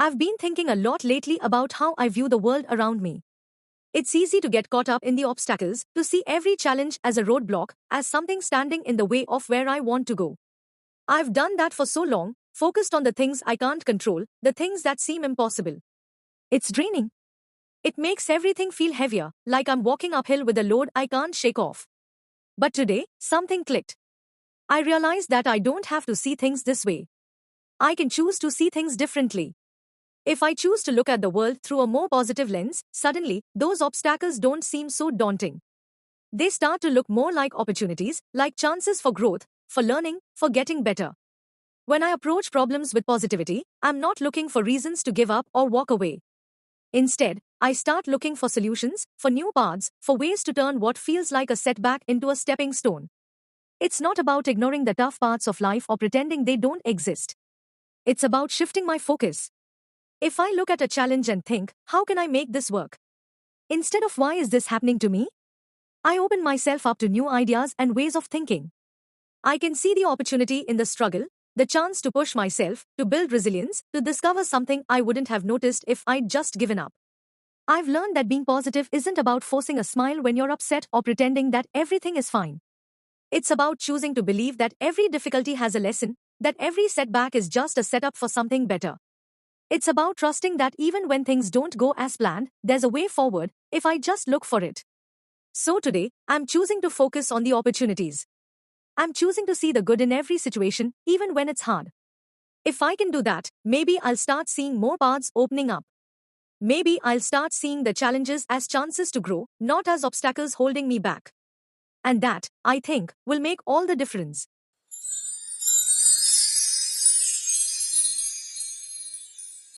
I've been thinking a lot lately about how I view the world around me. It's easy to get caught up in the obstacles, to see every challenge as a roadblock, as something standing in the way of where I want to go. I've done that for so long, focused on the things I can't control, the things that seem impossible. It's draining. It makes everything feel heavier, like I'm walking uphill with a load I can't shake off. But today, something clicked. I realized that I don't have to see things this way. I can choose to see things differently. If I choose to look at the world through a more positive lens, suddenly, those obstacles don't seem so daunting. They start to look more like opportunities, like chances for growth, for learning, for getting better. When I approach problems with positivity, I'm not looking for reasons to give up or walk away. Instead, I start looking for solutions, for new paths, for ways to turn what feels like a setback into a stepping stone. It's not about ignoring the tough parts of life or pretending they don't exist. It's about shifting my focus. If I look at a challenge and think, how can I make this work? Instead of why is this happening to me? I open myself up to new ideas and ways of thinking. I can see the opportunity in the struggle, the chance to push myself, to build resilience, to discover something I wouldn't have noticed if I'd just given up. I've learned that being positive isn't about forcing a smile when you're upset or pretending that everything is fine. It's about choosing to believe that every difficulty has a lesson, that every setback is just a setup for something better. It's about trusting that even when things don't go as planned, there's a way forward if I just look for it. So today, I'm choosing to focus on the opportunities. I'm choosing to see the good in every situation, even when it's hard. If I can do that, maybe I'll start seeing more paths opening up. Maybe I'll start seeing the challenges as chances to grow, not as obstacles holding me back. And that, I think, will make all the difference.